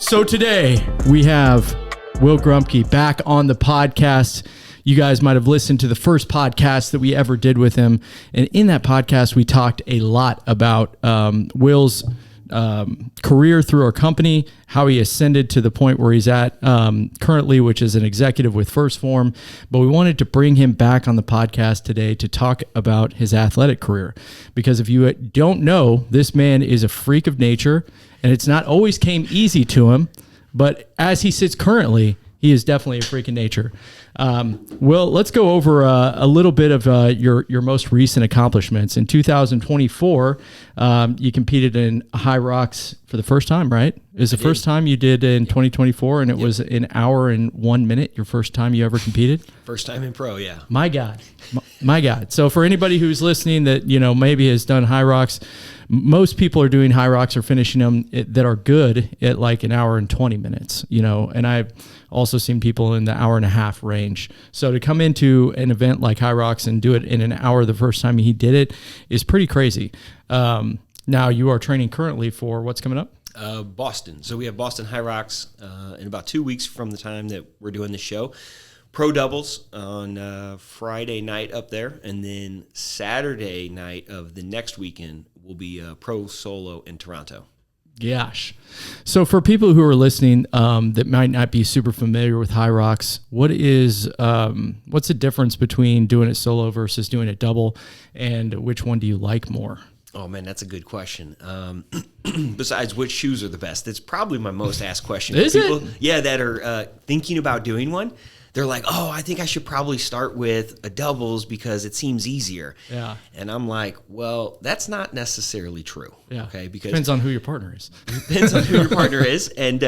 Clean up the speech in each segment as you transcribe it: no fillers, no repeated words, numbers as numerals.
So today we have Will Grumpkey back on the podcast. You guys might have listened to the first podcast that we ever did with him. And in that podcast, we talked a lot about Will's career through our company, how he ascended to the point where he's at currently, which is an executive with Phorm. But we wanted to bring him back on the podcast today to talk about his athletic career. Because if you don't know, this man is a freak of nature, and it's not always came easy to him. But as he sits currently, he is definitely a freak of nature. Will, let's go over a little bit of your most recent accomplishments. In 2024, you competed in Hyrox for the first time, right? It was the first time you did in 2024, and it was an hour and 1 minute, your first time you ever competed? First time in pro, yeah. My God. My God. So for anybody who's listening that, maybe has done Hyrox, most people are doing Hyrox or finishing them that are good at like an hour and 20 minutes, and I've also seen people in the hour and a half range. So to come into an event like Hyrox and do it in an hour the first time he did it is pretty crazy. Now you are training currently for what's coming up? Boston. So we have Boston Hyrox in about 2 weeks from the time that we're doing the show. Pro doubles on Friday night up there, and then Saturday night of the next weekend will be pro solo in Toronto. Gosh. So for people who are listening that might not be super familiar with Hyrox, what's the difference between doing it solo versus doing it double, and which one do you like more? Oh, man, that's a good question. Besides which shoes are the best, it's probably my most asked question. Is people, it? Yeah, that are thinking about doing one. They're like, oh, I think I should probably start with a doubles because it seems easier. Yeah. And I'm like, well, that's not necessarily true. Yeah. Okay. Because depends on who your partner is. Depends on who your partner is. And,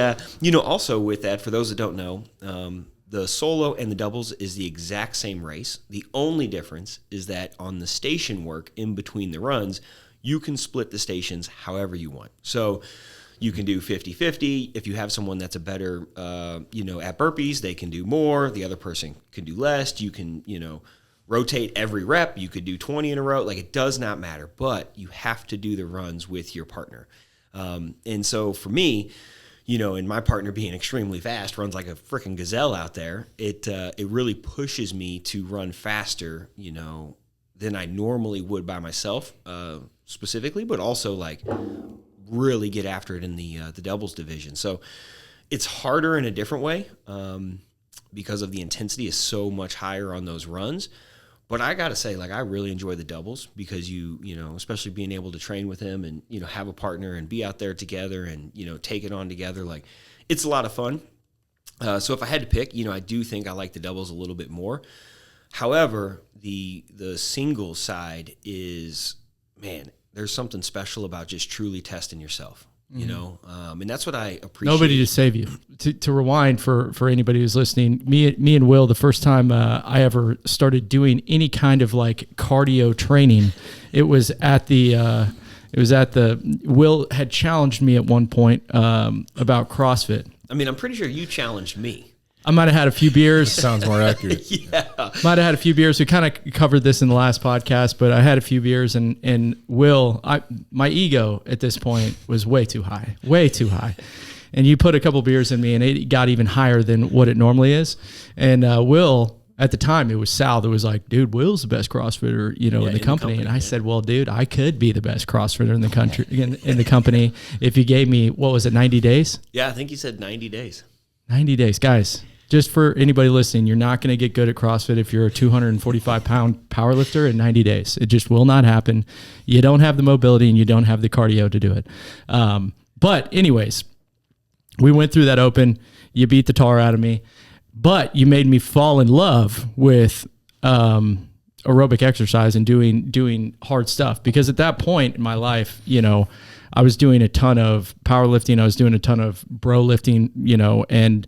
also with that, for those that don't know, the solo and the doubles is the exact same race. The only difference is that on the station work in between the runs, you can split the stations however you want. So you can do 50-50. If you have someone that's a better, at burpees, they can do more. The other person can do less. You can, rotate every rep. You could do 20 in a row. Like, it does not matter. But you have to do the runs with your partner. And so for me, and my partner being extremely fast, runs like a freaking gazelle out there, it really pushes me to run faster, than I normally would by myself, specifically, but also like really get after it in the doubles division. So it's harder in a different way because of the intensity is so much higher on those runs. But I got to say, I really enjoy the doubles because especially being able to train with him and, have a partner and be out there together and, take it on together. Like, it's a lot of fun. So if I had to pick, I do think I like the doubles a little bit more. However, the single side is, man, there's something special about just truly testing yourself, and that's what I appreciate. Nobody to save you. To rewind for anybody who's listening, me and Will, the first time I ever started doing any kind of like cardio training, it was at the Will had challenged me at one point about CrossFit. I mean, I'm pretty sure you challenged me. I might have had a few beers. Sounds more accurate. Yeah. Might have had a few beers. We kind of covered this in the last podcast, but I had a few beers, and Will, my ego at this point was way too high. And you put a couple beers in me, and it got even higher than what it normally is. And Will, at the time, it was Sal that was like, dude, Will's the best CrossFitter, in the company. And I said, well, dude, I could be the best CrossFitter in the country, in the company if you gave me, 90 days? Yeah, I think you said 90 days. 90 days, guys. Just for anybody listening, you're not going to get good at CrossFit if you're a 245-pound powerlifter in 90 days. It just will not happen. You don't have the mobility and you don't have the cardio to do it. But anyways, we went through that open. You beat the tar out of me. But you made me fall in love with aerobic exercise and doing hard stuff. Because at that point in my life, I was doing a ton of powerlifting. I was doing a ton of bro lifting, and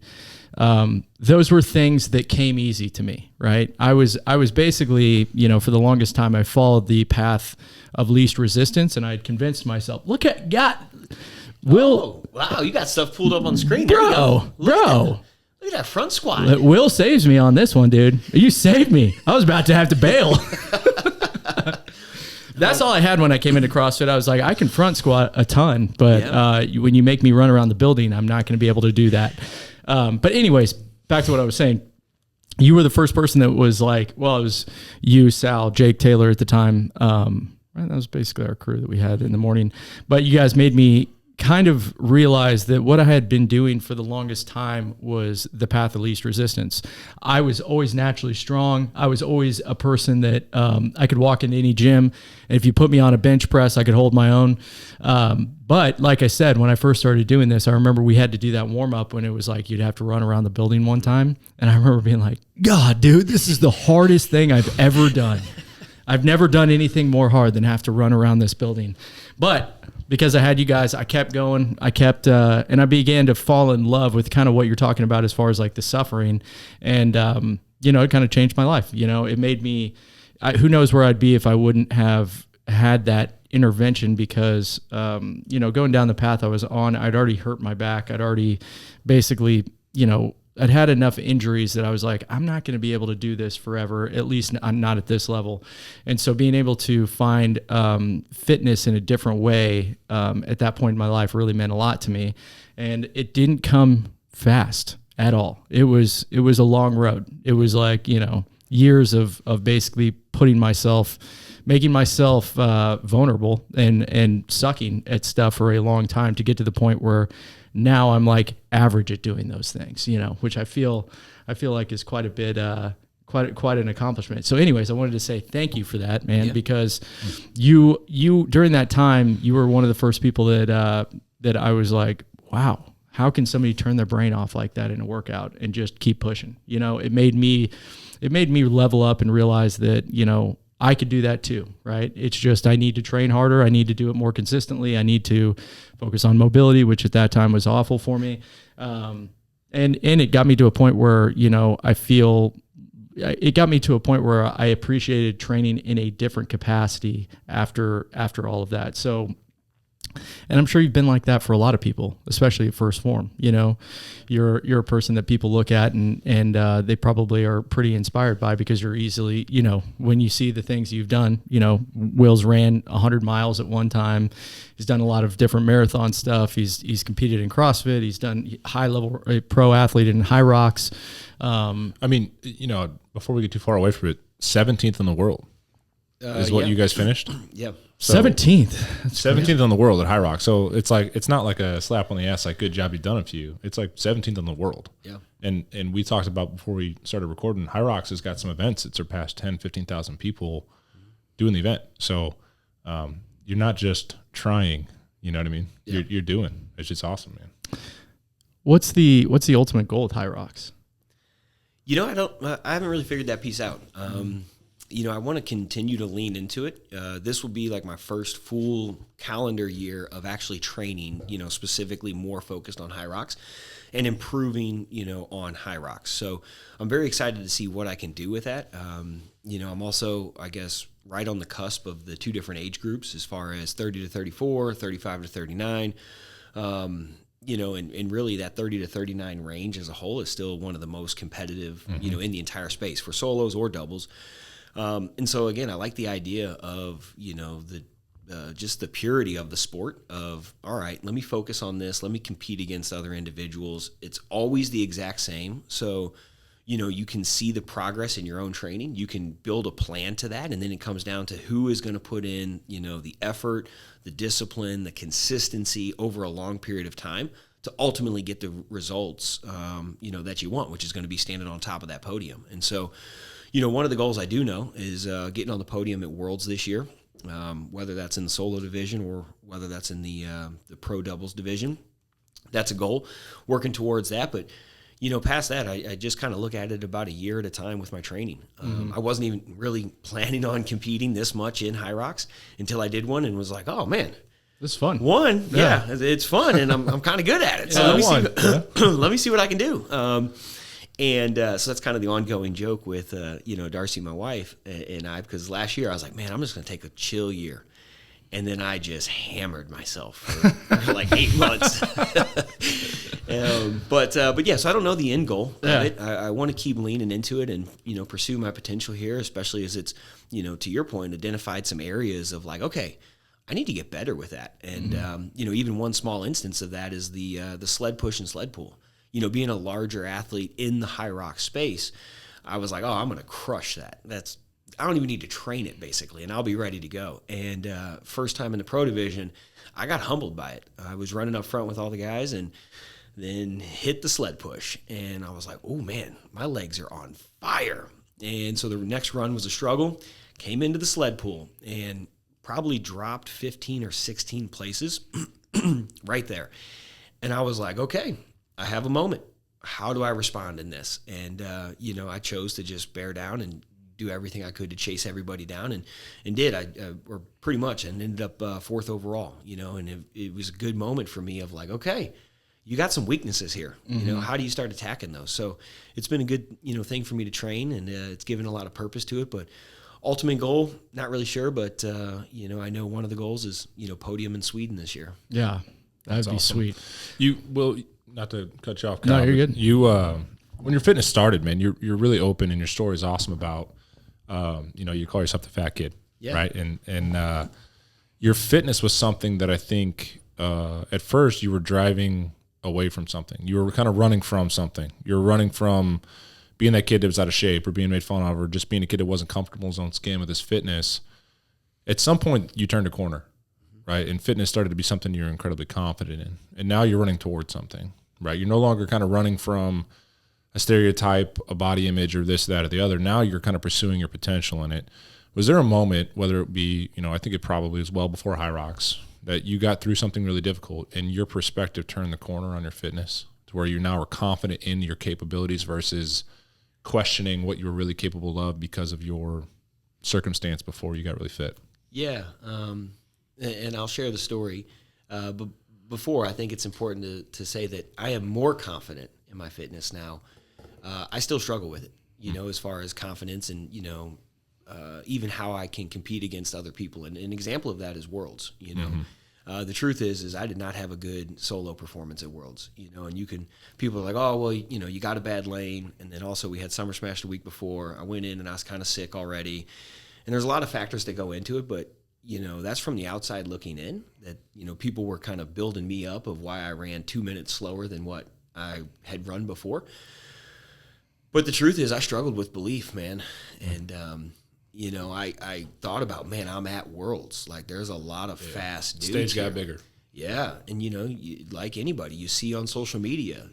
those were things that came easy to me, right? I was basically, for the longest time, I followed the path of least resistance, and I had convinced myself, Will. Oh, wow, you got stuff pulled up on the screen. Bro. Look at that front squat. Will saves me on this one, dude. You saved me. I was about to have to bail. That's all I had when I came into CrossFit. I was like, I can front squat a ton, but when you make me run around the building, I'm not going to be able to do that. But anyways, back to what I was saying. You were the first person that was like, well, it was you, Sal, Jake Taylor at the time. Right, that was basically our crew that we had in the morning. But you guys made me kind of realize that what I had been doing for the longest time was the path of least resistance. I was always naturally strong. I was always a person that I could walk into any gym, and if you put me on a bench press, I could hold my own. But like I said, when I first started doing this, I remember we had to do that warm up when it was like you'd have to run around the building one time. And I remember being like, God, dude, this is the hardest thing I've ever done. I've never done anything more hard than have to run around this building. But because I had you guys, I kept going. I kept, and I began to fall in love with kind of what you're talking about as far as like the suffering. And, it kind of changed my life. It made me, who knows where I'd be if I wouldn't have had that intervention because, going down the path I was on, I'd already hurt my back. I'd already basically, I'd had enough injuries that I was like, I'm not going to be able to do this forever, at least I'm not at this level. And so being able to find fitness in a different way at that point in my life really meant a lot to me. And it didn't come fast at all. It was a long road. It was like, years of basically making myself vulnerable and sucking at stuff for a long time to get to the point where now I'm like average at doing those things, which I feel like is quite a bit, quite an accomplishment. So anyways, I wanted to say thank you for that, man, because you during that time, you were one of the first people that I was like, wow, how can somebody turn their brain off like that in a workout and just keep pushing? It made me level up and realize that, I could do that too, right? It's just I need to train harder. I need to do it more consistently. I need to focus on mobility, which at that time was awful for me. And it got me to a point where, it got me to a point where I appreciated training in a different capacity after all of that. So, and I'm sure you've been like that for a lot of people, especially at first Phorm. You're a person that people look at and they probably are pretty inspired by because you're easily, when you see the things you've done, Will's ran 100 miles at one time. He's done a lot of different marathon stuff. He's competed in CrossFit. He's done high level pro athlete in Hyrox. Before we get too far away from it, 17th in the world is what you guys finished. Yeah. So 17th. 17th on the world at Hyrox. So it's not like a slap on the ass, like good job you've done it for you. It's like 17th on the world. Yeah. And we talked about before we started recording, Hyrox has got some events that surpassed 10, 15,000 people doing the event. So you're not just trying, you know what I mean? Yeah. You're doing. It's just awesome, man. What's the ultimate goal with Hyrox? I haven't really figured that piece out. I want to continue to lean into it. This will be like my first full calendar year of actually training, specifically more focused on Hyrox and improving, on Hyrox. So I'm very excited to see what I can do with that. I'm also, I guess, right on the cusp of the two different age groups as far as 30 to 34, 35 to 39. And really that 30 to 39 range as a whole is still one of the most competitive, in the entire space for solos or doubles. And so again, I like the idea of, just the purity of the sport of, all right, let me focus on this. Let me compete against other individuals. It's always the exact same. So, you can see the progress in your own training. You can build a plan to that. And then it comes down to who is going to put in, the effort, the discipline, the consistency over a long period of time to ultimately get the results, that you want, which is going to be standing on top of that podium. And so, one of the goals I do know is getting on the podium at Worlds this year, whether that's in the solo division or whether that's in the pro doubles division. That's a goal, working towards that. But, past that, I just kind of look at it about a year at a time with my training. I wasn't even really planning on competing this much in Hyrox until I did one and was like, oh, man. This is fun. Yeah, it's fun, and I'm kind of good at it. So let me see what I can do. So that's kind of the ongoing joke with, Darcy, my wife, and I, because last year I was like, man, I'm just going to take a chill year. And then I just hammered myself for like 8 months. But yeah, so I don't know the end goal of it. I want to keep leaning into it and, pursue my potential here, especially as it's, to your point, identified some areas of like, okay, I need to get better with that. And, even one small instance of that is the sled push and sled pull. Being a larger athlete in the Hyrox space, I was like, oh, I'm going to crush that. I don't even need to train it, basically, and I'll be ready to go. And first time in the pro division, I got humbled by it. I was running up front with all the guys and then hit the sled push. And I was like, oh, man, my legs are on fire. And so the next run was a struggle. Came into the sled pull and probably dropped 15 or 16 places right there. And I was like, okay, I have a moment. How do I respond in this? And, I chose to just bear down and do everything I could to chase everybody down and did. Or pretty much, and ended up fourth overall, and it was a good moment for me of like, okay, you got some weaknesses here. How do you start attacking those? So it's been a good, thing for me to train, and it's given a lot of purpose to it. But ultimate goal, not really sure, but, I know one of the goals is, podium in Sweden this year. Yeah, that'd be awesome. Sweet. You will, not to cut you off, Kyle, no, you're good. You, when your fitness started, man, you're really open, and your story is awesome about, you call yourself the fat kid, right? And your fitness was something that I think at first you were driving away from something. You were kind of running from something. You were running from being that kid that was out of shape or being made fun of or just being a kid that wasn't comfortable in his own skin with his fitness. At some point, you turned a corner, right? And fitness started to be something you're incredibly confident in. And now you're running towards something, right? You're no longer kind of running from a stereotype, a body image, or this, that, or the other. Now you're kind of pursuing your potential in it. Was there a moment, whether it be, I think it probably was well before Hyrox, that you got through something really difficult and your perspective turned the corner on your fitness to where you now are confident in your capabilities versus questioning what you were really capable of because of your circumstance before you got really fit? Yeah, and I'll share the story. But before, I think it's important to say that I am more confident in my fitness now. I still struggle with it, as far as confidence and, even how I can compete against other people. And an example of that is Worlds, The truth is I did not have a good solo performance at Worlds, and people are like, oh, well, you got a bad lane. And then also we had Summer Smash the week before. I went in and I was kind of sick already. And there's a lot of factors that go into it, but, that's from the outside looking in that, people were kind of building me up of why I ran 2 minutes slower than what I had run before. But the truth is I struggled with belief, man. And, I thought about, man, I'm at Worlds. Like, there's a lot of fast dudes. Stage here. got bigger. Yeah. And, like anybody, you see on social media,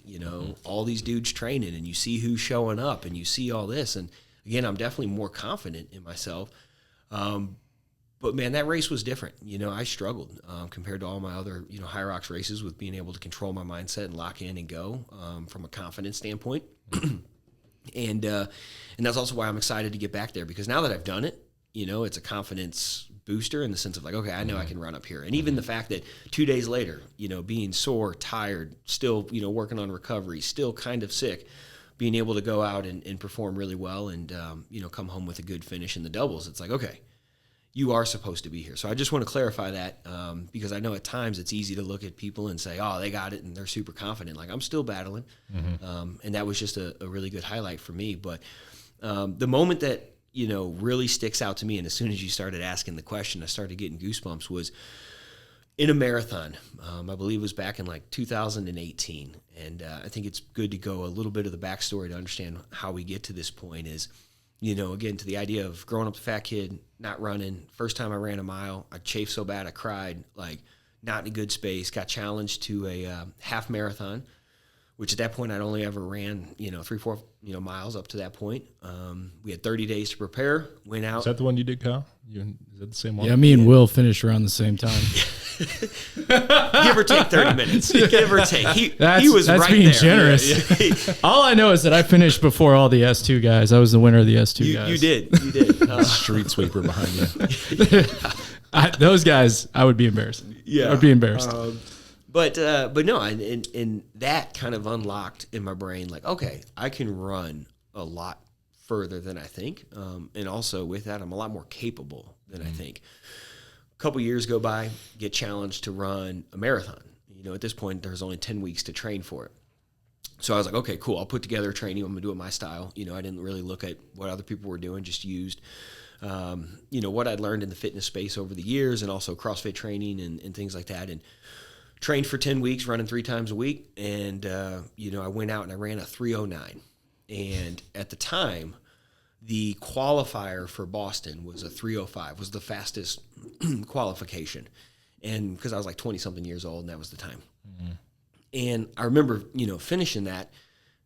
all these dudes training, and you see who's showing up, and you see all this. And, again, I'm definitely more confident in myself. But, man, that race was different. I struggled compared to all my other, Hyrox races with being able to control my mindset and lock in and go from a confidence standpoint. And that's also why I'm excited to get back there, because now that I've done it, it's a confidence booster in the sense of like, okay, I know I can run up here. And even the fact that 2 days later, being sore, tired, still, working on recovery, still kind of sick, being able to go out and perform really well and, come home with a good finish in the doubles. It's like, okay, you are supposed to be here. So I just want to clarify that because I know at times it's easy to look at people and say, oh, they got it and they're super confident. Like, I'm still battling. And that was just a really good highlight for me. But the moment that, really sticks out to me, and as soon as you started asking the question, I started getting goosebumps, was in a marathon. I believe it was back in like 2018. And I think it's good to go a little bit of the backstory to understand how we get to this point is, again, to the idea of growing up a fat kid, not running. First time I ran a mile, I chafed so bad I cried, like not in a good space. Got challenged to a half marathon, which at that point I'd only ever ran, 3-4, miles up to that point. We had 30 days to prepare, went out. Is that the one you did, Kyle? Is that the same one? Yeah, me and Will finished around the same time. Give or take 30 minutes. Give or take. He was that's right being there. generous. Yeah. All I know is that I finished before all the S2 guys. I was the winner of the S2 guys. You did. Street sweeper behind you. Those guys, I would be embarrassed. Yeah. I would be embarrassed. But no, and that kind of unlocked in my brain, like, okay, I can run a lot further than I think. And also with that, I'm a lot more capable than I think. couple years go by, get challenged to run a marathon. At this point, there's only 10 weeks to train for it. So I was like, okay, cool. I'll put together a training. I'm going to do it my style. I didn't really look at what other people were doing, just used, what I'd learned in the fitness space over the years and also CrossFit training and things like that. And trained for 10 weeks, running 3 times a week. And, I went out and I ran a 3:09. And at the time, the qualifier for Boston was a 3:05, was the fastest qualification. And because I was like 20-something years old, and that was the time. Mm-hmm. And I remember, finishing that,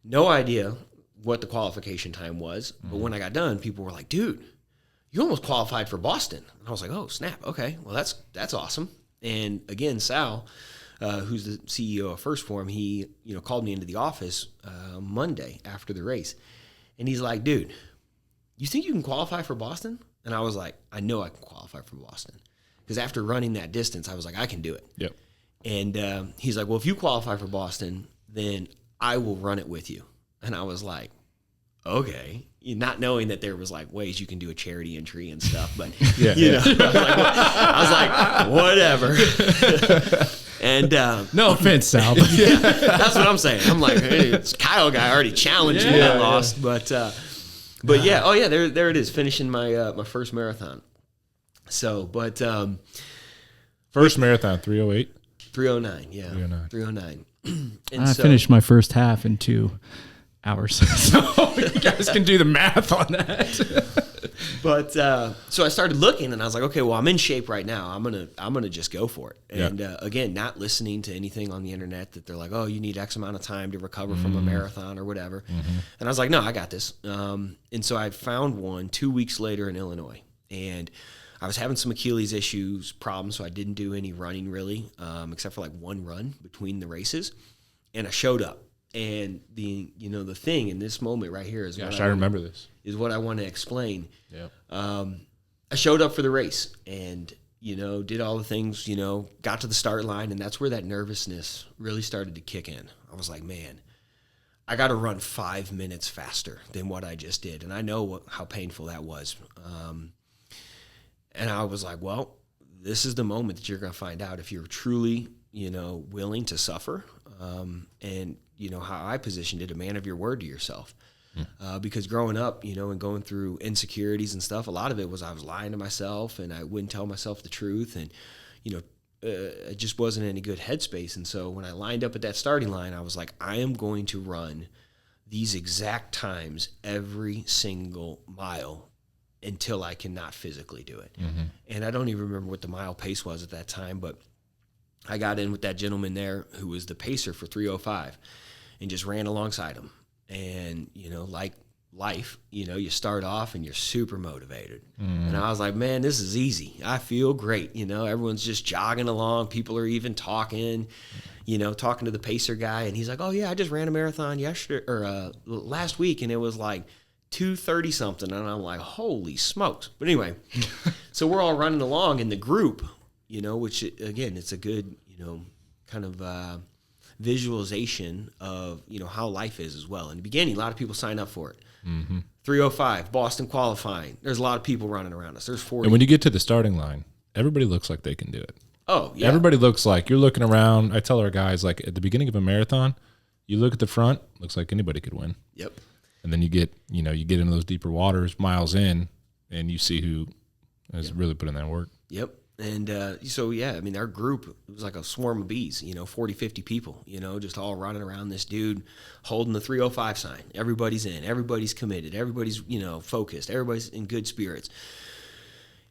no idea what the qualification time was. Mm-hmm. But when I got done, people were like, dude, you almost qualified for Boston. And I was like, oh, snap. Okay, well, that's awesome. And again, Sal, who's the CEO of Phorm, he, called me into the office Monday after the race. And he's like, dude, you think you can qualify for Boston? And I was like, I know I can qualify for Boston. Because after running that distance, I was like, I can do it. Yep. And he's like, well, if you qualify for Boston, then I will run it with you. And I was like, okay. Not knowing that there was like ways you can do a charity entry and stuff. But, I was like, whatever. And no offense, Sal. Yeah, that's what I'm saying. I'm like, hey, this Kyle guy already challenged me. I lost. But yeah. Oh, yeah, there it is, finishing my my first marathon. So, but first marathon 3:08, 3:09, yeah, 3:09. And I finished my first half in 2 hours, so you guys can do the math on that. But so I started looking, and I was like, okay, well, I'm in shape right now. I'm gonna just go for it. And again, not listening to anything on the internet that they're like, oh, you need X amount of time to recover from a marathon or whatever. Mm-hmm. And I was like, no, I got this. And so I found one 2 weeks later in Illinois, and I was having some Achilles issues, problems, so I didn't do any running really, except for like one run between the races. And I showed up, and the thing in this moment right here is I remember this is what I want to explain. Yep. I showed up for the race and did all the things, got to the start line, and that's where that nervousness really started to kick in. I was like, man, I got to run 5 minutes faster than what I just did, and I know how painful that was. And I was like, well, this is the moment that you're going to find out if you're truly, willing to suffer. And, how I positioned it, a man of your word to yourself. Because growing up, and going through insecurities and stuff, a lot of it was I was lying to myself and I wouldn't tell myself the truth. And, I just wasn't in a good headspace. And so when I lined up at that starting line, I was like, I am going to run these exact times every single mile until I cannot physically do it. Mm-hmm. And I don't even remember what the mile pace was at that time, but I got in with that gentleman there who was the pacer for 3:05 and just ran alongside him. And, like life, you start off and you're super motivated. Mm-hmm. And I was like, man, this is easy. I feel great. Everyone's just jogging along. People are even talking, talking to the pacer guy. And he's like, oh yeah, I just ran a marathon last week. And it was like 2:30 something, and I'm like, holy smokes. But anyway, so we're all running along in the group, which again, it's a good, kind of visualization of, how life is as well. In the beginning, a lot of people sign up for it. Mm-hmm. 3:05, Boston qualifying. There's a lot of people running around us. There's 40. And when you get to the starting line, everybody looks like they can do it. Oh, yeah. Everybody looks like, you're looking around. I tell our guys, like at the beginning of a marathon, you look at the front, looks like anybody could win. Yep. And then you get into those deeper waters, miles in, and you see who has really put in that work. Yep. And so, yeah, our group, it was like a swarm of bees, 40, 50 people, just all running around this dude holding the 3:05 sign. Everybody's in. Everybody's committed. Everybody's, focused. Everybody's in good spirits.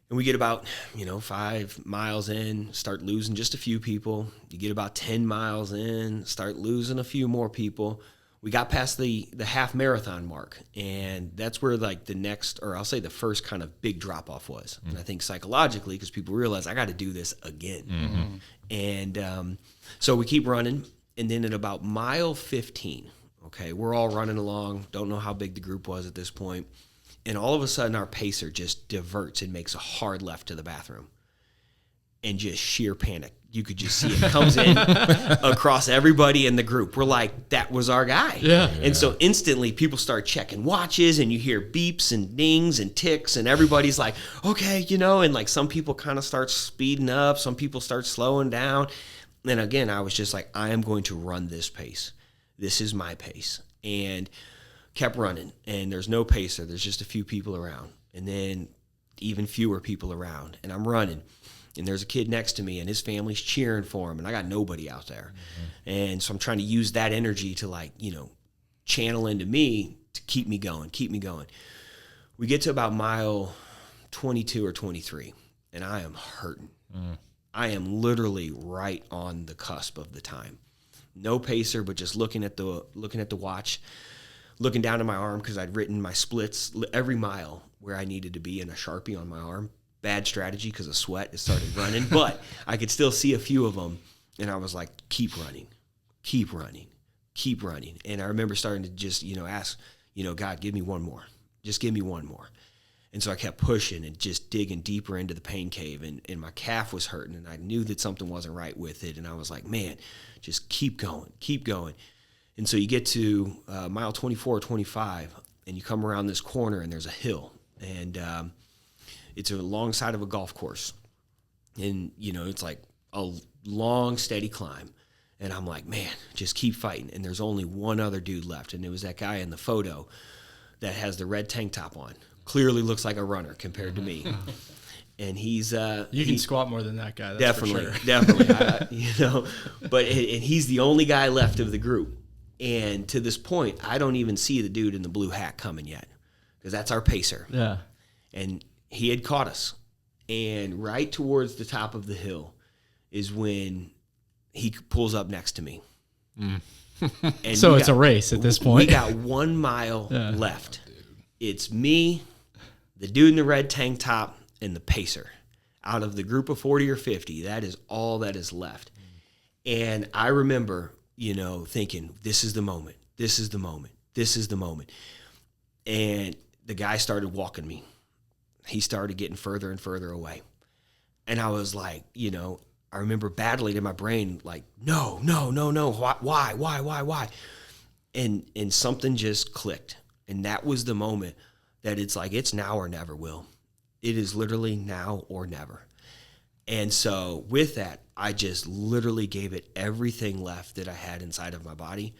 And we get about, 5 miles in, start losing just a few people. You get about 10 miles in, start losing a few more people. We got past the half marathon mark, and that's where like the next, or I'll say the first kind of big drop off was. Mm-hmm. And I think psychologically, because people realize I got to do this again. Mm-hmm. And so we keep running, and then at about mile 15, okay, we're all running along, don't know how big the group was at this point, and all of a sudden our pacer just diverts and makes a hard left to the bathroom. and just sheer panic. You could just see it comes in across everybody in the group. We're like, that was our guy. Yeah. And so instantly people start checking watches, and you hear beeps and dings and ticks, and everybody's like, okay, you know, and like some people kind of start speeding up. Some people start slowing down. And again, I was just like, I am going to run this pace. This is my pace. And kept running. And there's no pacer. There's just a few people around. And then even fewer people around. And I'm running. And there's a kid next to me, and his family's cheering for him, and I got nobody out there. Mm-hmm. And so I'm trying to use that energy to, like, you know, channel into me to keep me going. We get to about mile 22 or 23, and I am hurting. Mm. I am literally right on the cusp of the time. No pacer, but just looking at the watch, looking down at my arm because I'd written my splits every mile where I needed to be in a Sharpie on my arm. Bad strategy because of sweat. It started running, but I could still see a few of them. And I was like, keep running. And I remember starting to just, you know, ask, you know, God, give me one more. Just give me one more. And so I kept pushing and just digging deeper into the pain cave. And my calf was hurting, and I knew that something wasn't right with it. And I was like, man, just keep going. And so you get to mile 24 or 25, and you come around this corner, and there's a hill. And it's alongside of a golf course. And, you know, it's like a long, steady climb. And I'm like, man, just keep fighting. And there's only one other dude left. And it was that guy in the photo that has the red tank top on. Clearly looks like a runner compared to me. And he's you can squat more than that guy. That's definitely, for sure. Definitely. You know, but and he's the only guy left of the group. And to this point, I don't even see the dude in the blue hat coming yet, because that's our pacer. Yeah. And he had caught us, and right towards the top of the hill is when he pulls up next to me. Mm. And so it's a race at this point. We got 1 mile left. It's me, the dude in the red tank top, and the pacer. Out of the group of 40 or 50, that is all that is left. And I remember, you know, thinking, this is the moment. And the guy started walking me. He started getting further and further away. And I was like, you know, I remember battling in my brain, like, no, why? And something just clicked. And that was the moment that it's like, it's now or never, Will. It is literally now or never. And so with that, I just literally gave it everything left that I had inside of my body.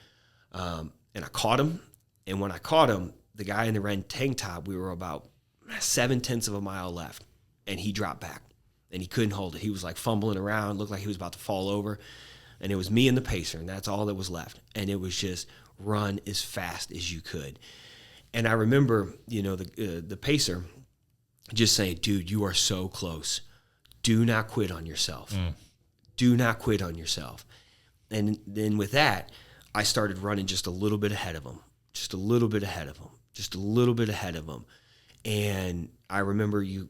And I caught him. And when I caught him, the guy in the red tank top, we were about 0.7 of a mile left, and he dropped back, and he couldn't hold it. He was like fumbling around, looked like he was about to fall over, and it was me and the pacer, and that's all that was left. And it was just run as fast as you could. And I remember, you know, the pacer just saying, dude, you are so close. Do not quit on yourself. Do not quit on yourself. And then with that, I started running just a little bit ahead of him, And I remember you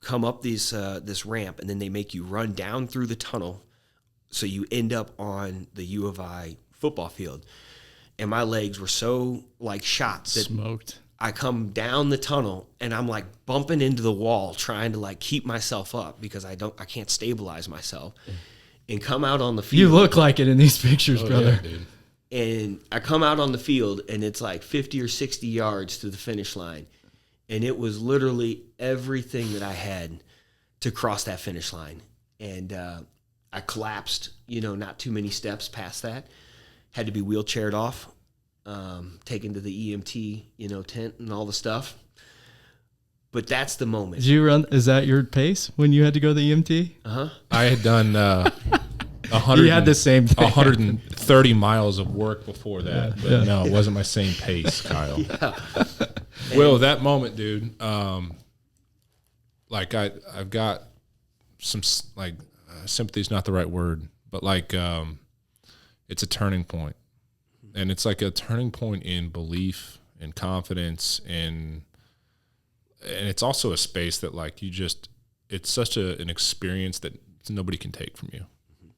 come up this ramp, and then they make you run down through the tunnel, so you end up on the U of I football field. And my legs were so like shot that smoked. I come down the tunnel, and I'm like bumping into the wall, trying to like keep myself up because I can't stabilize myself, and come out on the field. You look like it in these pictures, brother. Yeah, dude. And I come out on the field, and it's like 50 or 60 yards to the finish line. And it was literally everything that I had to cross that finish line. And I collapsed, you know, not too many steps past that. Had to be wheelchaired off, taken to the EMT, you know, tent and all the stuff. But that's the moment. Did you run? Is that your pace when you had to go to the EMT? Uh-huh. I had done 100. You had the same thing. 130 miles of work before that, but no, it wasn't my same pace, Kyle. Will, that moment, dude. Like I've got some like sympathy is not the right word, but like it's a turning point, and it's like a turning point in belief and confidence, and it's also a space that like it's such an experience that nobody can take from you.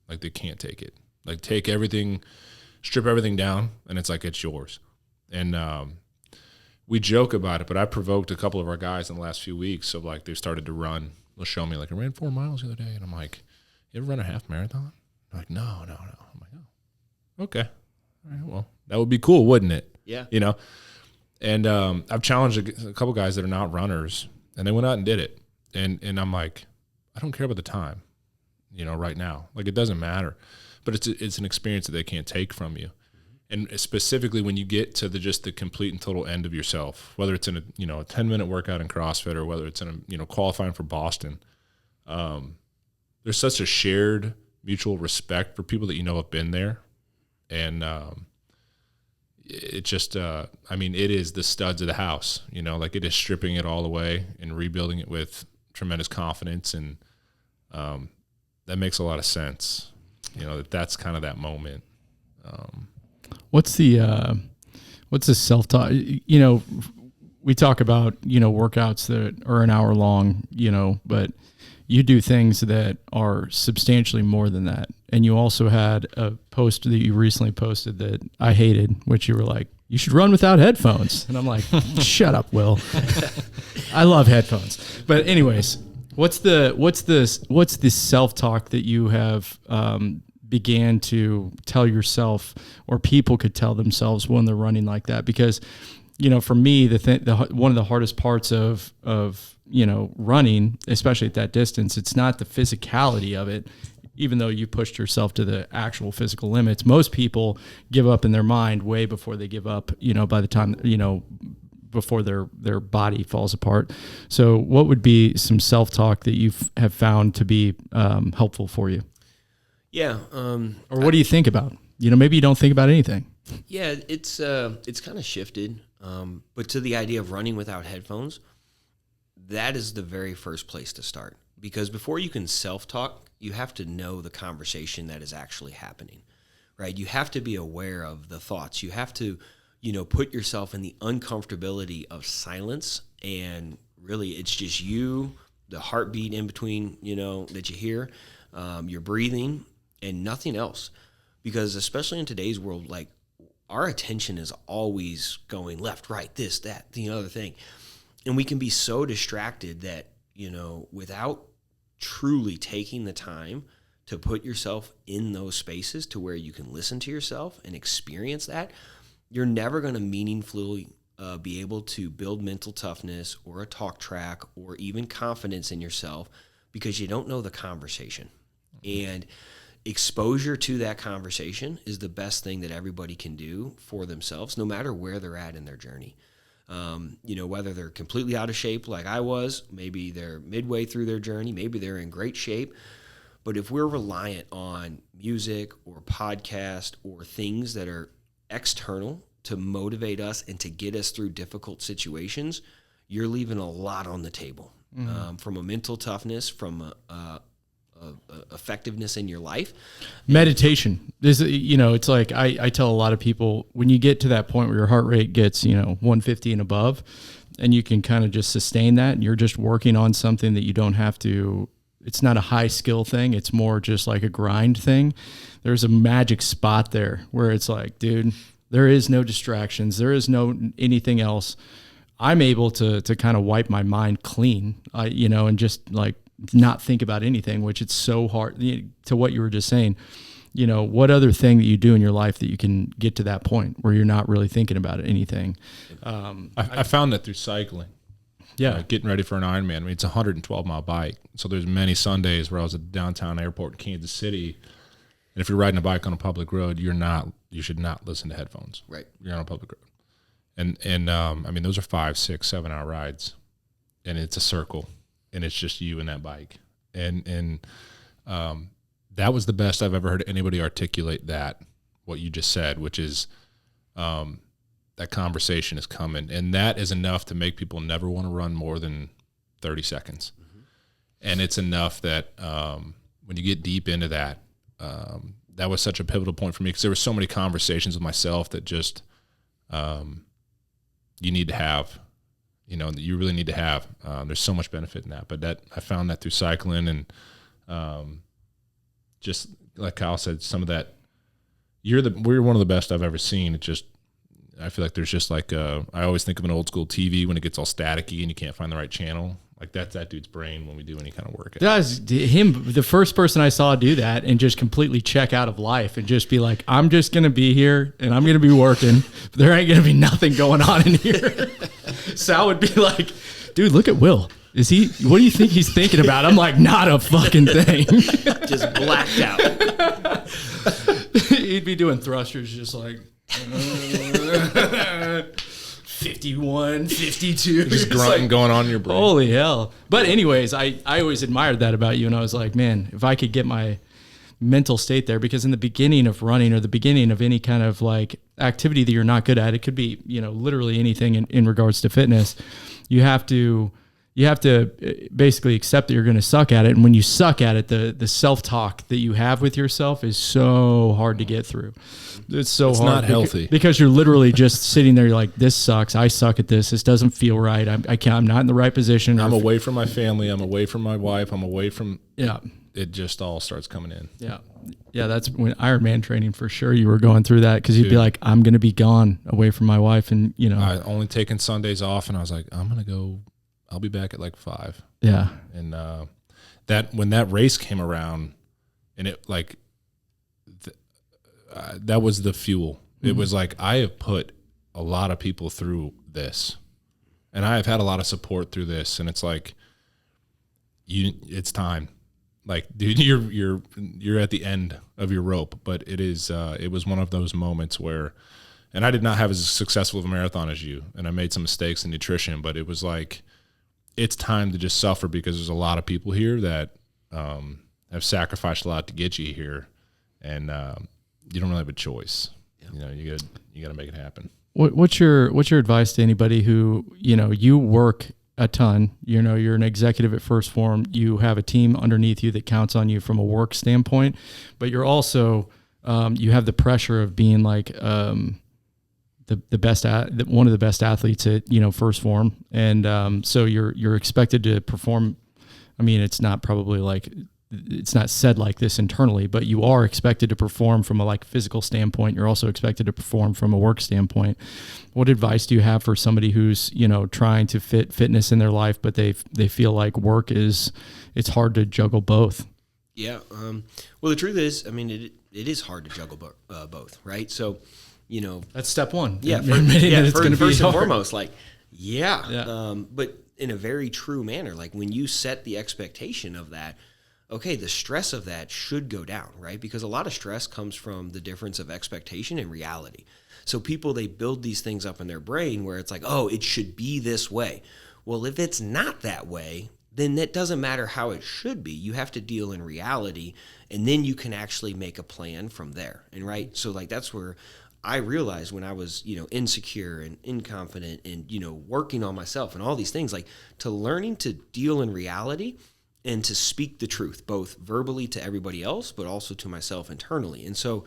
Like they can't take it. Like take everything, strip everything down, and it's like it's yours. And we joke about it, but I provoked a couple of our guys in the last few weeks. So like they started to run will show me like, I ran 4 miles the other day. And I'm like, you ever run a half marathon? I'm like, no. I'm like, oh, okay. All right, well, that would be cool, wouldn't it? Yeah. You know? And I've challenged a couple guys that are not runners, and they went out and did it. And I'm like, I don't care about the time, you know, right now. Like, it doesn't matter. But it's an experience that they can't take from you. And specifically when you get to just the complete and total end of yourself, whether it's in a 10-minute workout in CrossFit or whether it's in a qualifying for Boston, there's such a shared mutual respect for people that have been there. And it just, it is the studs of the house, like it is stripping it all away and rebuilding it with tremendous confidence. And that makes a lot of sense, that's kind of that moment. What's the self-talk? We talk about, workouts that are an hour long, but you do things that are substantially more than that. And you also had a post that you recently posted that I hated, which you were like, you should run without headphones. And I'm like, shut up, Will. I love headphones. But anyways, what's the self-talk that you have, began to tell yourself, or people could tell themselves when they're running like that? Because, for me, one of the hardest parts of running, especially at that distance, it's not the physicality of it, even though you pushed yourself to the actual physical limits. Most people give up in their mind way before they give up, by the time, before their body falls apart. So what would be some self-talk that you have found to be helpful for you? Yeah. Or what do you think about? Maybe you don't think about anything. Yeah, it's kind of shifted. But to the idea of running without headphones, that is the very first place to start. Because before you can self-talk, you have to know the conversation that is actually happening, right? You have to be aware of the thoughts. You have to, put yourself in the uncomfortability of silence. And really, it's just you, the heartbeat in between, that you hear, your breathing, and nothing else. Because especially in today's world, like, our attention is always going left, right, this, that, the other thing. And we can be so distracted that, without truly taking the time to put yourself in those spaces to where you can listen to yourself and experience that, you're never going to meaningfully be able to build mental toughness or a talk track or even confidence in yourself, because you don't know the conversation. And exposure to that conversation is the best thing that everybody can do for themselves, no matter where they're at in their journey. Whether they're completely out of shape like I was, maybe they're midway through their journey, maybe they're in great shape. But if we're reliant on music or podcast or things that are external to motivate us and to get us through difficult situations, you're leaving a lot on the table. From a mental toughness, from effectiveness in your life. Meditation is, it's like I tell a lot of people, when you get to that point where your heart rate gets, 150 and above, and you can kind of just sustain that, and you're just working on something that you don't have to, it's not a high skill thing. It's more just like a grind thing. There's a magic spot there where it's like, dude, there is no distractions. There is no anything else. I'm able to kind of wipe my mind clean, and just like not think about anything, which it's so hard to what you were just saying. What other thing that you do in your life that you can get to that point where you're not really thinking about anything? I found that through cycling. Yeah. Getting ready for an Ironman. I mean, it's a 112-mile bike. So there's many Sundays where I was at the downtown airport in Kansas City. And if you're riding a bike on a public road, you should not listen to headphones. Right. You're on a public road. And those are 5, 6, 7 hour rides, and it's a circle, and it's just you and that bike. And that was the best I've ever heard anybody articulate what you just said, which is, that conversation is coming, and that is enough to make people never want to run more than 30 seconds. Mm-hmm. And it's enough that, when you get deep into that, that was such a pivotal point for me, because there were so many conversations with myself that just, you need to have, that you really need to have. There's so much benefit in that, but I found that through cycling, and just like Kyle said, some of that, we're one of the best I've ever seen. It just, I feel like there's just like, I always think of an old school TV when it gets all staticky and you can't find the right channel. Like that's that dude's brain when we do any kind of work. That's him, the first person I saw do that and just completely check out of life and just be like, I'm just going to be here and I'm going to be working. There ain't going to be nothing going on in here. Sal would be like, dude, look at Will. What do you think he's thinking about? I'm like, not a fucking thing. Just blacked out. He'd be doing thrusters just like 51, 52. Just grunting going on in your brain. Holy hell. But anyways, I always admired that about you. And I was like, man, if I could get my mental state there, because in the beginning of running or the beginning of any kind of like activity that you're not good at, it could be, literally anything in regards to fitness, you have to basically accept that you're going to suck at it. And when you suck at it, the self-talk that you have with yourself is so hard to get through. It's hard. It's not healthy. Because you're literally just sitting there. You're like, this sucks. I suck at this. This doesn't feel right. I'm not in the right position. I'm away from my family. I'm away from my wife. I'm away from, yeah. It just all starts coming in. Yeah. Yeah. That's when Ironman training for sure. You were going through that because you'd be like, I'm going to be gone away from my wife. And I only taken Sundays off and I was like, I'll be back at like 5. Yeah. And that when that race came around, and it like that was the fuel. Mm-hmm. It was like I have put a lot of people through this, and I have had a lot of support through this. And it's like it's time. Like, dude, you're at the end of your rope. But it was one of those moments where, and I did not have as successful of a marathon as you, and I made some mistakes in nutrition, but it was like, it's time to just suffer because there's a lot of people here that have sacrificed a lot to get you here, and you don't really have a choice. Yeah. You got to make it happen. What's your advice to anybody who you work a ton? You're an executive at Phorm. You have a team underneath you that counts on you from a work standpoint, but you're also you have the pressure of being like the best one of the best athletes at Phorm, and so you're expected to perform. I mean, it's not said like this internally, but you are expected to perform from a physical standpoint. You're also expected to perform from a work standpoint. What advice do you have for somebody who's trying to fit fitness in their life, but they feel like work it's hard to juggle both? Yeah. Well, the truth is, I mean, it is hard to juggle both, right? So. That's step one. Yeah, first and foremost, but in a very true manner, like when you set the expectation of that, okay, the stress of that should go down, right? Because a lot of stress comes from the difference of expectation and reality. So people, they build these things up in their brain where it's like, oh, it should be this way. Well, if it's not that way, then it doesn't matter how it should be. You have to deal in reality, and then you can actually make a plan from there. And right, so that's where I realized when I was, insecure and inconfident and, working on myself and all these things, to learning to deal in reality and to speak the truth, both verbally to everybody else, but also to myself internally. And so,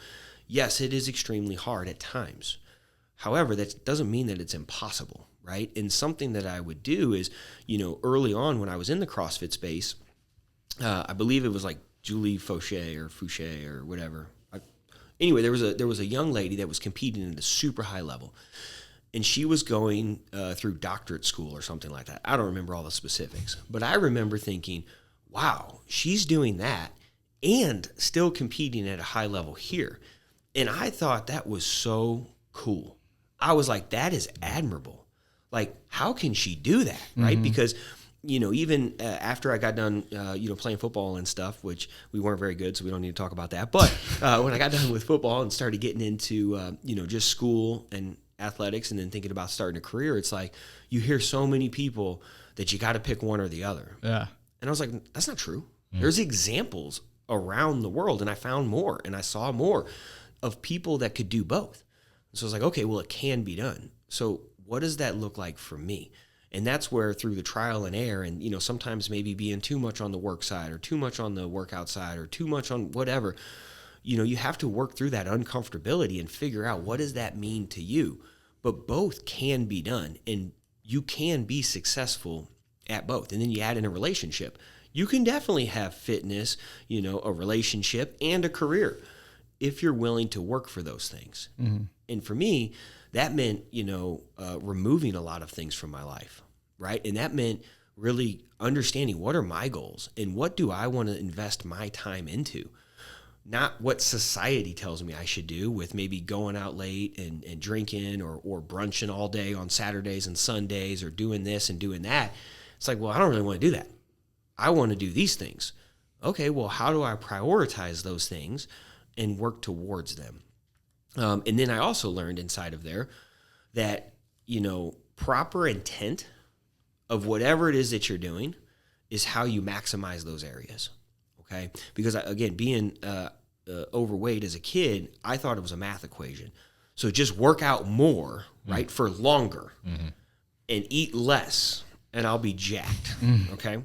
yes, it is extremely hard at times. However, that doesn't mean that it's impossible, right? And something that I would do is, early on when I was in the CrossFit space, I believe it was Julie Fouché or whatever. Anyway, there was a young lady that was competing at a super high level, and she was going through doctorate school or something like that. I don't remember all the specifics, but I remember thinking, wow, she's doing that and still competing at a high level here. And I thought that was so cool. I was like, that is admirable. How can she do that, right? Mm-hmm. Because even after I got done, playing football and stuff, which we weren't very good, so we don't need to talk about that. But when I got done with football and started getting into, just school and athletics and then thinking about starting a career, it's like you hear so many people that you got to pick one or the other. Yeah. And I was like, that's not true. Mm. There's examples around the world, and I found more, and I saw more of people that could do both. So I was like, okay, well, it can be done. So what does that look like for me? And that's where through the trial and error and, sometimes maybe being too much on the work side or too much on the workout side or too much on whatever, you have to work through that uncomfortability and figure out what does that mean to you. But both can be done, and you can be successful at both. And then you add in a relationship. You can definitely have fitness, a relationship and a career if you're willing to work for those things. Mm-hmm. And for me, that meant, removing a lot of things from my life, right? And that meant really understanding what are my goals and what do I want to invest my time into. Not what society tells me I should do with maybe going out late and drinking or brunching all day on Saturdays and Sundays or doing this and doing that. It's like, well, I don't really want to do that. I want to do these things. Okay, well, how do I prioritize those things and work towards them? And then I also learned inside of there that, proper intent of whatever it is that you're doing is how you maximize those areas. Okay, because again, being overweight as a kid, I thought it was a math equation. So just work out more, right, for longer, and eat less, and I'll be jacked. Okay,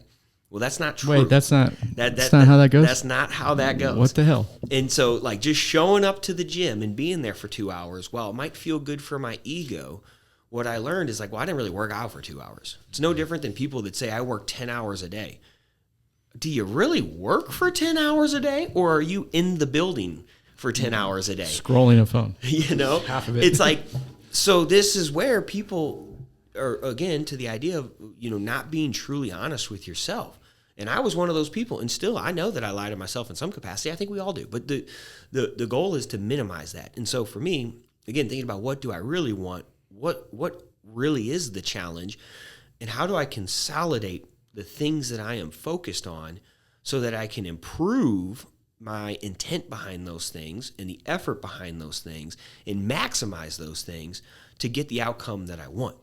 well, that's not true. Wait, that's not how that goes. That's not how that goes. What the hell? And so, like, just showing up to the gym and being there for 2 hours, while it might feel good for my ego, what I learned is like, well, I didn't really work out for 2 hours. It's no different than people that say I work 10 hours a day. Do you really work for 10 hours a day, or are you in the building for 10 hours a day? Scrolling a phone. Half of it. It's like, so this is where people are, again, to the idea of, not being truly honest with yourself. And I was one of those people, and still I know that I lie to myself in some capacity. I think we all do. But the goal is to minimize that. And so for me, again, thinking about what do I really want, what really is the challenge, and how do I consolidate the things that I am focused on so that I can improve my intent behind those things and the effort behind those things and maximize those things to get the outcome that I want.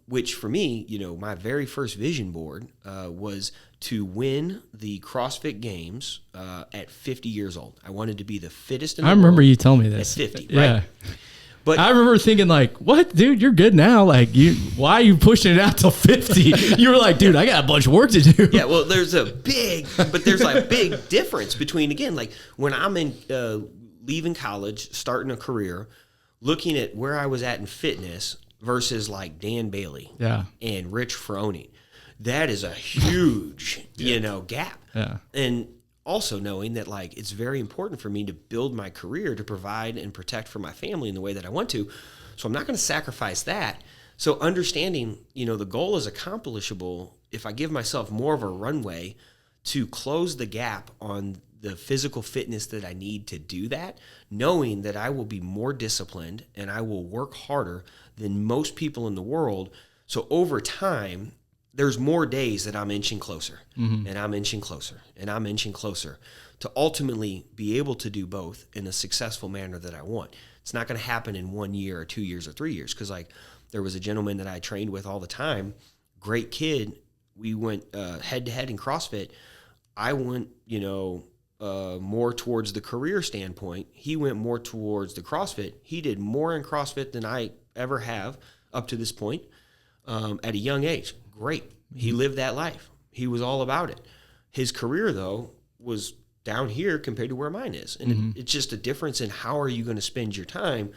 Which for me, my very first vision board was to win the CrossFit Games at 50 years old. I wanted to be the fittest in the world. I remember you telling me this. At 50, yeah. Right? But I remember thinking like, what, dude, you're good now. Like why are you pushing it out till 50? You were like, dude, I got a bunch of work to do. Yeah. Well, there's a big difference between, again, like when I'm in leaving college, starting a career, looking at where I was at in fitness versus like Dan Bailey and Rich Froning. That is a huge, gap. Yeah. And also knowing that like it's very important for me to build my career to provide and protect for my family in the way that I want to. So I'm not going to sacrifice that. So understanding, the goal is accomplishable if I give myself more of a runway to close the gap on the physical fitness that I need to do that, knowing that I will be more disciplined and I will work harder than most people in the world. So over time, there's more days that I'm inching closer, and I'm inching closer, and I'm inching closer to ultimately be able to do both in a successful manner that I want. It's not going to happen in 1 year or 2 years or 3 years, because like there was a gentleman that I trained with all the time, great kid. We went head to head in CrossFit. I went, more towards the career standpoint. He went more towards the CrossFit. He did more in CrossFit than I ever have up to this point at a young age. Great. He lived that life. He was all about it. His career, though, was down here compared to where mine is. And it's just a difference in how are you going to spend your time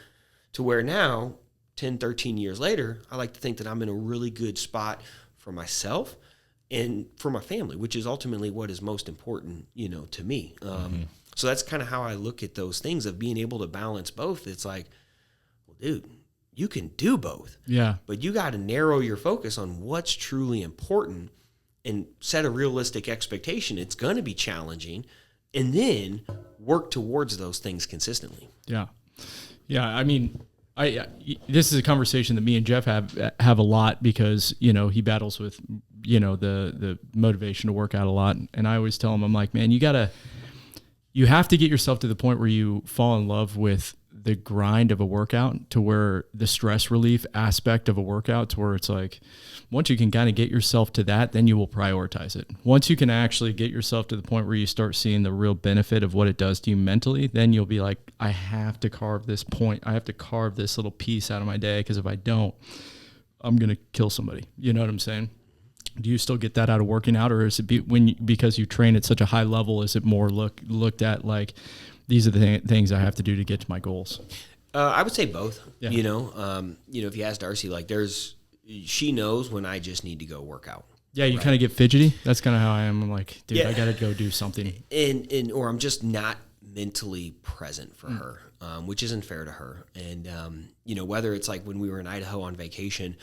to where now, 10, 13 years later, I like to think that I'm in a really good spot for myself and for my family, which is ultimately what is most important, to me. So that's kind of how I look at those things of being able to balance both. It's like, well, dude, you can do both. Yeah. But you got to narrow your focus on what's truly important and set a realistic expectation. It's going to be challenging, and then work towards those things consistently. Yeah. Yeah. I mean, this is a conversation that me and Jeff have a lot because, he battles with, the motivation to work out a lot. And I always tell him, I'm like, man, you have to get yourself to the point where you fall in love with the grind of a workout, to where the stress relief aspect of a workout, to where it's like, once you can kind of get yourself to that, then you will prioritize it. Once you can actually get yourself to the point where you start seeing the real benefit of what it does to you mentally, then you'll be like, I have to carve this point. I have to carve this little piece out of my day, because if I don't, I'm going to kill somebody. You know what I'm saying? Do you still get that out of working out, or is it because you train at such a high level, is it more looked at like, these are the things I have to do to get to my goals? I would say both. Yeah. If you ask Darcy, like she knows when I just need to go work out. Yeah, you kind of get fidgety. That's kind of how I am. I'm like, dude, I got to go do something. Or I'm just not mentally present for her, which isn't fair to her. And, whether it's like when we were in Idaho on vacation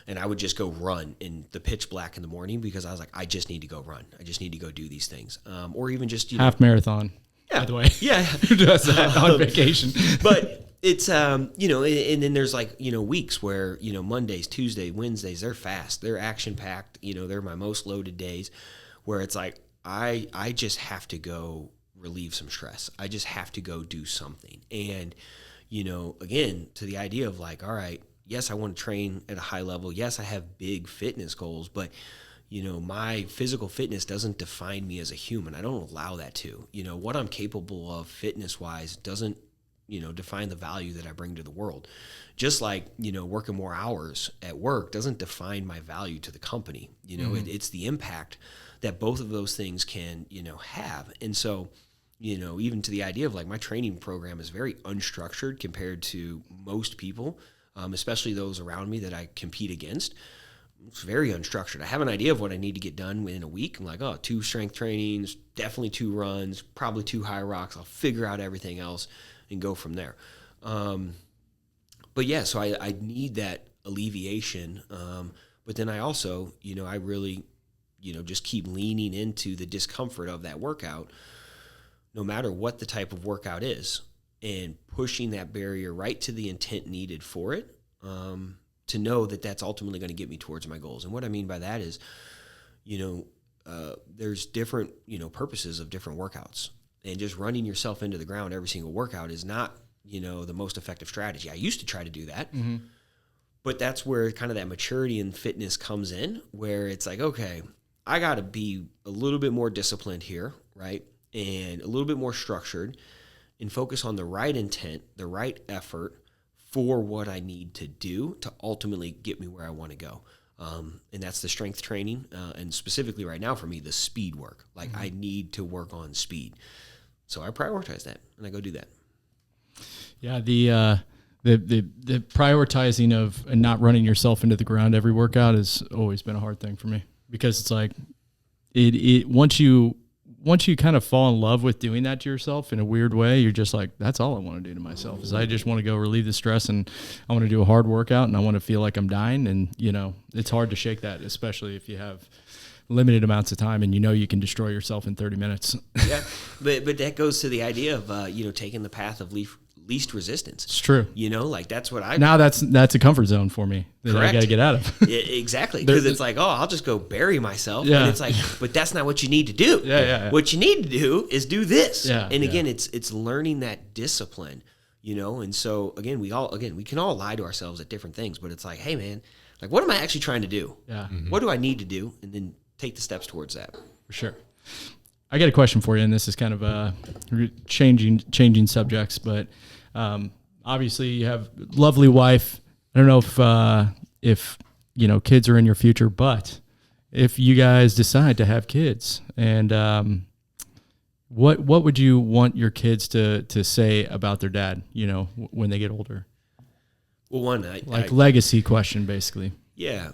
and I would just go run in the pitch black in the morning because I was like, I just need to go run. I just need to go do these things. Or even just, half marathon, by the way. Yeah. Who does that on vacation? But it's, and then there's like, weeks where, Mondays, Tuesdays, Wednesdays, they're fast. They're action packed. They're my most loaded days where it's like, I just have to go relieve some stress. I just have to go do something. And, again, to the idea of like, all right, yes, I want to train at a high level. Yes, I have big fitness goals, but, my physical fitness doesn't define me as a human. I don't allow that to. What I'm capable of fitness-wise doesn't, define the value that I bring to the world. Just like, working more hours at work doesn't define my value to the company. It's the impact that both of those things can, have. And so, even to the idea of like my training program is very unstructured compared to most people, especially those around me that I compete against. It's very unstructured. I have an idea of what I need to get done within a week. I'm like, 2 strength trainings, definitely 2 runs, probably 2 Hyrox. I'll figure out everything else and go from there. But yeah, so I need that alleviation. But then I also, I really, just keep leaning into the discomfort of that workout, no matter what the type of workout is, and pushing that barrier right to the intent needed for it, to know that that's ultimately going to get me towards my goals. And what I mean by that is, there's different, purposes of different workouts. And just running yourself into the ground every single workout is not, the most effective strategy. I used to try to do that. Mm-hmm. But that's where kind of that maturity in fitness comes in, where it's like, okay, I got to be a little bit more disciplined here, right? And a little bit more structured and focus on the right intent, the right effort for what I need to do to ultimately get me where I want to go. And that's the strength training. And specifically right now for me, the speed work. Like I need to work on speed. So I prioritize that and I go do that. Yeah. The prioritizing of and not running yourself into the ground every workout has always been a hard thing for me, because it's like once you kind of fall in love with doing that to yourself in a weird way, you're just like, that's all I want to do to myself is I just want to go relieve the stress, and I want to do a hard workout, and I want to feel like I'm dying. And, it's hard to shake that, especially if you have limited amounts of time and you can destroy yourself in 30 minutes. Yeah. But that goes to the idea of, taking the path of least resistance. It's true. Like that's what I now that's a comfort zone for me that Correct. I got to get out of. Yeah, exactly. Because it's like, I'll just go bury myself. Yeah. And it's like, but that's not what you need to do. Yeah. What you need to do is do this. Yeah. And again, it's learning that discipline, and so again, we can all lie to ourselves at different things, but it's like, hey man, like what am I actually trying to do? Yeah. Mm-hmm. What do I need to do? And then take the steps towards that. For sure. I got a question for you, and this is kind of changing subjects, but obviously you have a lovely wife. I don't know if kids are in your future, but if you guys decide to have kids, and what would you want your kids to say about their dad, when they get older? Well, one, legacy question, basically. Yeah.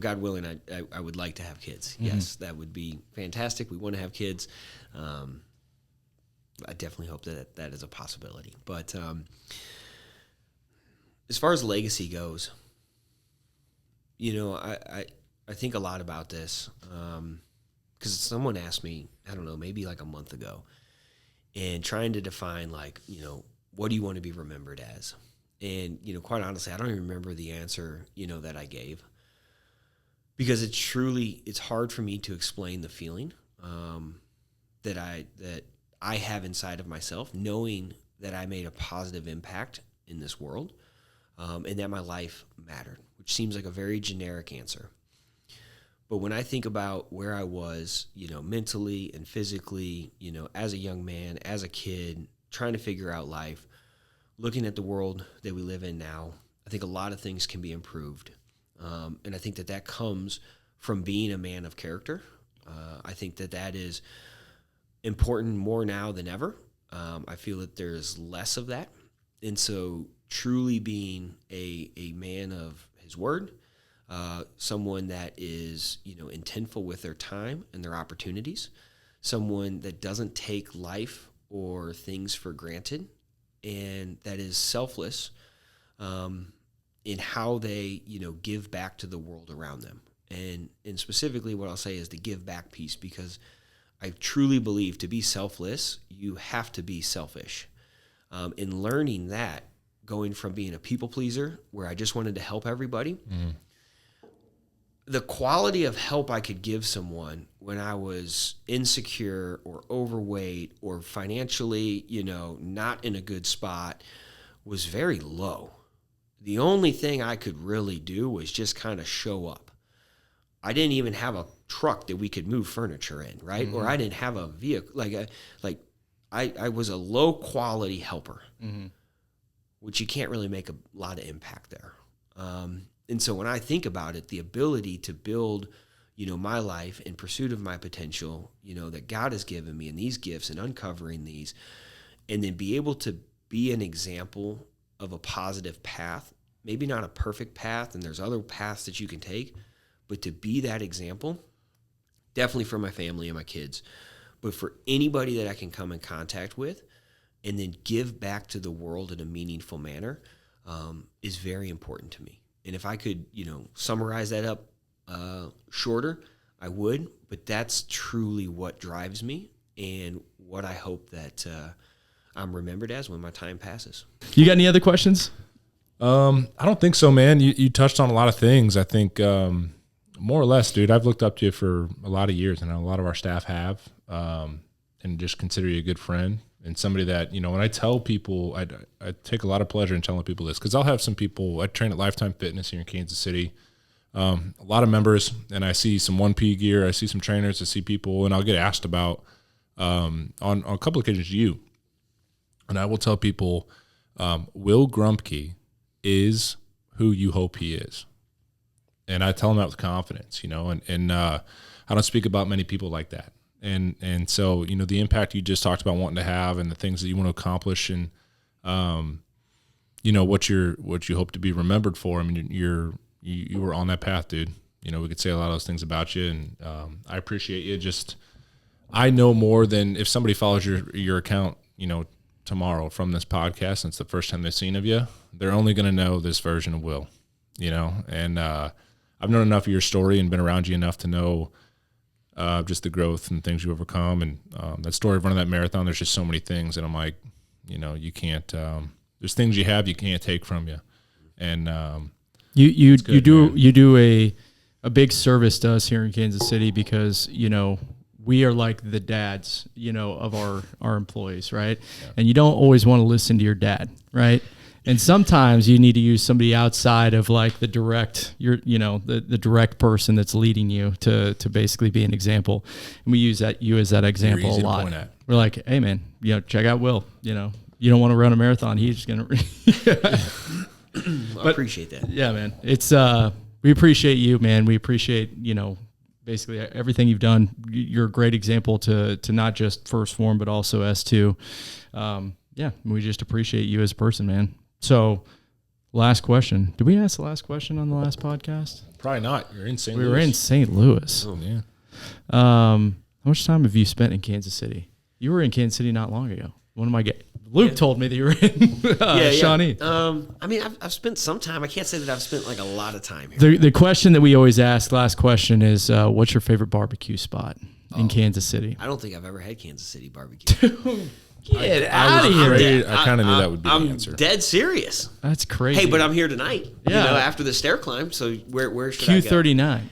God willing, I would like to have kids. Mm-hmm. Yes, that would be fantastic. We want to have kids. I definitely hope that is a possibility. But as far as legacy goes, I think a lot about this because someone asked me, I don't know, maybe like a month ago, and trying to define like, what do you want to be remembered as? And, quite honestly, I don't even remember the answer, that I gave. Because it's hard for me to explain the feeling that I have inside of myself, knowing that I made a positive impact in this world, and that my life mattered, which seems like a very generic answer. But when I think about where I was, mentally and physically, as a young man, as a kid, trying to figure out life, looking at the world that we live in now, I think a lot of things can be improved. And I think that comes from being a man of character. I think that is important more now than ever. I feel that there's less of that. And so truly being a man of his word, someone that is, intentful with their time and their opportunities, someone that doesn't take life or things for granted, and that is selfless, in how they, give back to the world around them. And specifically what I'll say is the give back piece, because I truly believe to be selfless, you have to be selfish. In learning that, going from being a people pleaser where I just wanted to help everybody, the quality of help I could give someone when I was insecure or overweight or financially, not in a good spot was very low. The only thing I could really do was just kind of show up. I didn't even have a truck that we could move furniture in, right? Or I didn't have a vehicle. I was a low quality helper, which you can't really make a lot of impact there. And so when I think about it, the ability to build, my life in pursuit of my potential, that God has given me and these gifts and uncovering these, and then be able to be an example of a positive path, maybe not a perfect path, and there's other paths that you can take, but to be that example, definitely for my family and my kids, but for anybody that I can come in contact with and then give back to the world in a meaningful manner is very important to me. And if I could, summarize that up shorter, I would, but that's truly what drives me and what I hope that I'm remembered as when my time passes. You got any other questions? I don't think so, man. You touched on a lot of things. I think more or less, dude, I've looked up to you for a lot of years, and a lot of our staff have, and just consider you a good friend and somebody that, when I tell people, I take a lot of pleasure in telling people this, because I'll have some people, I train at Lifetime Fitness here in Kansas City, a lot of members, and I see some 1P gear, I see some trainers, I see people, and I'll get asked about, on a couple of occasions, you. And I will tell people, Will Grumpkey is who you hope he is. And I tell them that with confidence, and I don't speak about many people like that. And so, the impact you just talked about wanting to have and the things that you want to accomplish and, what you hope to be remembered for. I mean, you were on that path, dude. We could say a lot of those things about you, and I appreciate you. Just, I know more than if somebody follows your account, tomorrow from this podcast, and it's the first time they've seen of you, they're only going to know this version of Will, and I've known enough of your story and been around you enough to know just the growth and things you overcome, and that story of running that marathon. There's just so many things, and I'm like, you can't. There's things you have you can't take from you, and you do a big service to us here in Kansas City, because we are like the dads, of our employees, right? Yeah. And you don't always want to listen to your dad, right? And sometimes you need to use somebody outside of like the direct, the direct person that's leading you to basically be an example. And we use you as that example a lot. We're like, hey man, check out Will. You don't want to run a marathon. He's just gonna. I appreciate that. Yeah, man. It's we appreciate you, man. We appreciate basically everything you've done. You're a great example to not just Phorm but also S2. Yeah, we just appreciate you as a person, man. So, last question. Did we ask the last question on the last podcast? Probably not. You're in St. Louis. We were in St. Louis. Oh, yeah. How much time have you spent in Kansas City? You were in Kansas City not long ago. Luke told me that you were in Shawnee. I mean, I've spent some time. I can't say that I've spent like a lot of time here. The question that we always ask, last question, is what's your favorite barbecue spot in Kansas City? I don't think I've ever had Kansas City barbecue. Get out of here. I kind of knew that would be the answer. I'm dead serious. That's crazy. Hey, but I'm here tonight, after the stair climb. So where should I go? Q39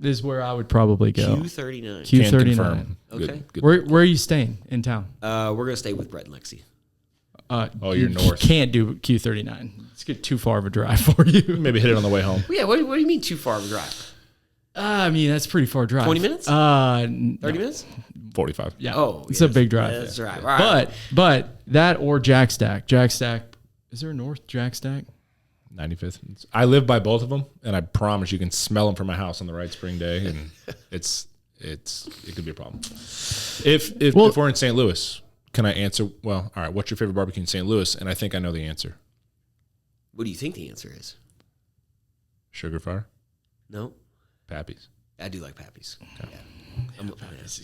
is where I would probably go. Q39. Q39. Okay. Good. Where are you staying in town? We're going to stay with Brett and Lexi. You're north. You can't do Q39. It's too far of a drive for you. Maybe hit it on the way home. Yeah, what do you mean too far of a drive? I mean, that's a pretty far drive. 20 minutes? 30 minutes? 45. Yeah. Oh, it's a big drive. That's right. All right. But that or Jack Stack. Jack Stack. Is there a North Jack Stack? 95th. I live by both of them, and I promise you can smell them from my house on the right spring day, and it could be a problem. If we're in St. Louis, can I answer? Well, all right. What's your favorite barbecue in St. Louis? And I think I know the answer. What do you think the answer is? Sugar Fire? No. Pappy's. I do like Pappy's. Okay. Yeah.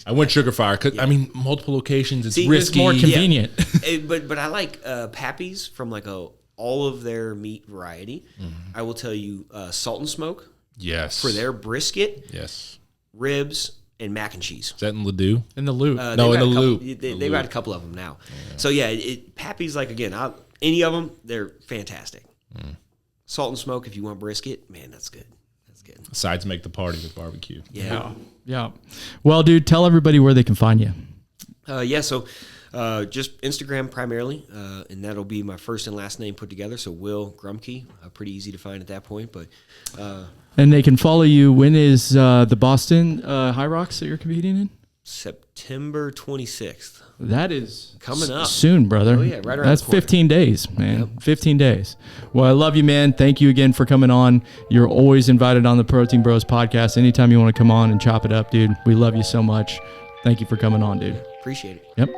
I went Sugar Fire because I mean multiple locations. It's risky. It's more convenient. But I like Pappy's from like a all of their meat variety. I will tell you, Salt and Smoke Yes. for their brisket, Yes. ribs, and mac and cheese. Is that in Ladue? In the loop. No, in the loop. They've got a couple of them now. Yeah. So yeah, Pappy's like, again, any of them, they're fantastic. Salt and Smoke, if you want brisket, man, that's good. That's good. Sides make the party with barbecue. Yeah. Yeah. Well, dude, tell everybody where they can find you. So just Instagram primarily, and that'll be my first and last name put together. So Will Grumpkey, pretty easy to find at that point. But and they can follow you. When is the Boston Hyrox that you're competing in? September 26th. That is coming up soon, brother. Oh yeah, right around That's the corner. 15 days, man. Yep. 15 days. Well, I love you, man. Thank you again for coming on. You're always invited on the Protein Bros podcast. Anytime you want to come on and chop it up, dude. We love you so much. Thank you for coming on, dude. Appreciate it. Yep.